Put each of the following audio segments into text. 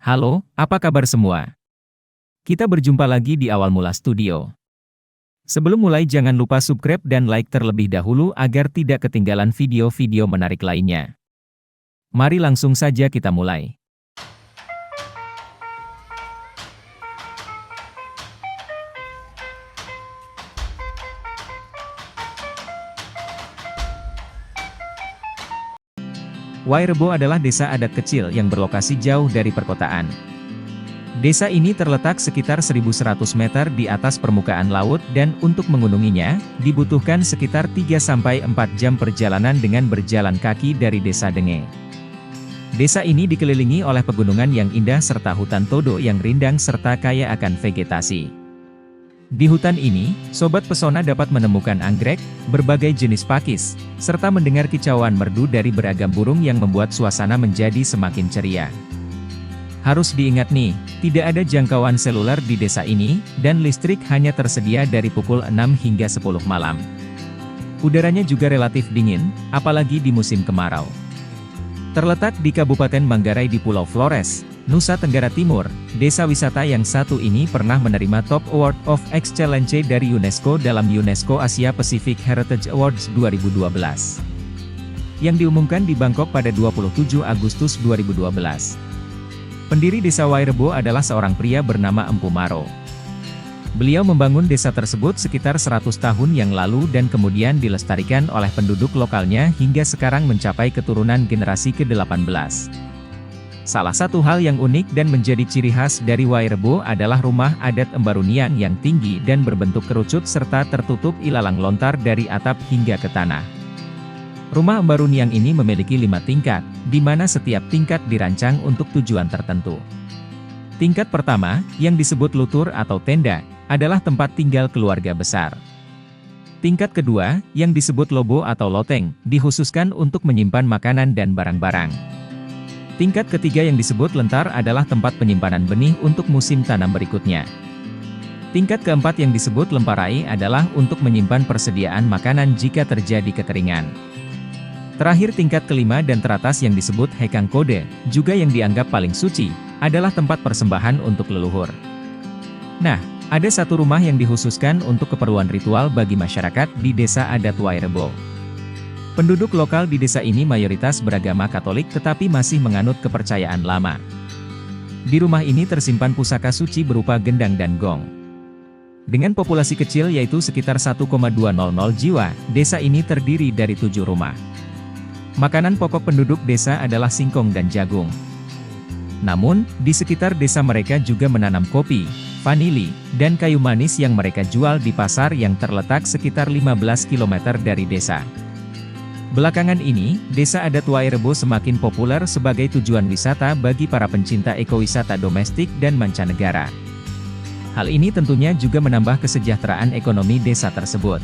Halo, apa kabar semua? Kita berjumpa lagi di Awal Mula Studio. Sebelum mulai jangan lupa subscribe dan like terlebih dahulu agar tidak ketinggalan video-video menarik lainnya. Mari langsung saja kita mulai. Wairebo adalah desa adat kecil yang berlokasi jauh dari perkotaan. Desa ini terletak sekitar 1.100 meter di atas permukaan laut dan untuk mengunjunginya, dibutuhkan sekitar 3-4 jam perjalanan dengan berjalan kaki dari desa Denge. Desa ini dikelilingi oleh pegunungan yang indah serta hutan todo yang rindang serta kaya akan vegetasi. Di hutan ini, sobat pesona dapat menemukan anggrek, berbagai jenis pakis, serta mendengar kicauan merdu dari beragam burung yang membuat suasana menjadi semakin ceria. Harus diingat nih, tidak ada jangkauan seluler di desa ini, dan listrik hanya tersedia dari pukul 6 hingga 10 malam. Udaranya juga relatif dingin, apalagi di musim kemarau. Terletak di Kabupaten Manggarai di Pulau Flores, Nusa Tenggara Timur, desa wisata yang satu ini pernah menerima Top Award of Excellence dari UNESCO dalam UNESCO Asia Pacific Heritage Awards 2012. Yang diumumkan di Bangkok pada 27 Agustus 2012. Pendiri desa Wairebo adalah seorang pria bernama Empu Maro. Beliau membangun desa tersebut sekitar 100 tahun yang lalu dan kemudian dilestarikan oleh penduduk lokalnya hingga sekarang mencapai keturunan generasi ke-18. Salah satu hal yang unik dan menjadi ciri khas dari Wairebo adalah rumah adat Embarunian yang tinggi dan berbentuk kerucut serta tertutup ilalang lontar dari atap hingga ke tanah. Rumah Embarunian ini memiliki 5 tingkat, di mana setiap tingkat dirancang untuk tujuan tertentu. Tingkat pertama, yang disebut lutur atau tenda, adalah tempat tinggal keluarga besar. Tingkat kedua, yang disebut lobo atau loteng, dikhususkan untuk menyimpan makanan dan barang-barang. Tingkat ketiga yang disebut lentar adalah tempat penyimpanan benih untuk musim tanam berikutnya. Tingkat keempat yang disebut lemparai adalah untuk menyimpan persediaan makanan jika terjadi kekeringan. Terakhir tingkat kelima dan teratas yang disebut Hekang Kode, juga yang dianggap paling suci, adalah tempat persembahan untuk leluhur. Nah, ada satu rumah yang dikhususkan untuk keperluan ritual bagi masyarakat di desa adat Wairebo. Penduduk lokal di desa ini mayoritas beragama Katolik tetapi masih menganut kepercayaan lama. Di rumah ini tersimpan pusaka suci berupa gendang dan gong. Dengan populasi kecil yaitu sekitar 1,200 jiwa, desa ini terdiri dari 7 rumah. Makanan pokok penduduk desa adalah singkong dan jagung. Namun, di sekitar desa mereka juga menanam kopi, vanili, dan kayu manis yang mereka jual di pasar yang terletak sekitar 15 km dari desa. Belakangan ini, desa adat Wairebo semakin populer sebagai tujuan wisata bagi para pencinta ekowisata domestik dan mancanegara. Hal ini tentunya juga menambah kesejahteraan ekonomi desa tersebut.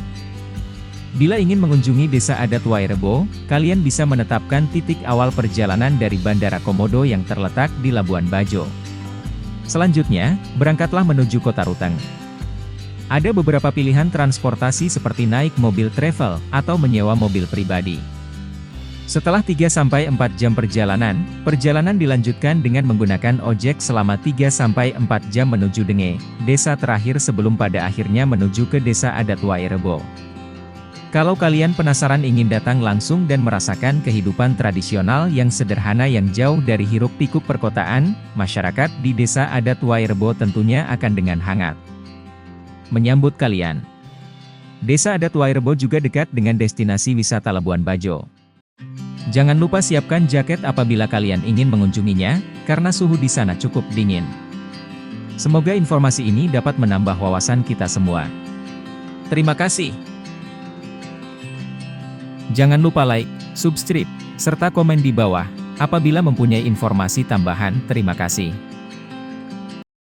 Bila ingin mengunjungi desa adat Wairebo, kalian bisa menetapkan titik awal perjalanan dari Bandara Komodo yang terletak di Labuan Bajo. Selanjutnya, berangkatlah menuju Kota Ruteng. Ada beberapa pilihan transportasi seperti naik mobil travel, atau menyewa mobil pribadi. Setelah 3-4 jam perjalanan dilanjutkan dengan menggunakan ojek selama 3-4 jam menuju Denge, desa terakhir sebelum pada akhirnya menuju ke desa adat Wairebo. Kalau kalian penasaran ingin datang langsung dan merasakan kehidupan tradisional yang sederhana yang jauh dari hiruk-pikuk perkotaan, masyarakat di desa adat Wairebo tentunya akan dengan hangat menyambut kalian. Desa adat Wairebo juga dekat dengan destinasi wisata Labuan Bajo. Jangan lupa siapkan jaket apabila kalian ingin mengunjunginya, karena suhu di sana cukup dingin. Semoga informasi ini dapat menambah wawasan kita semua. Terima kasih. Jangan lupa like, subscribe, serta komen di bawah, apabila mempunyai informasi tambahan. Terima kasih.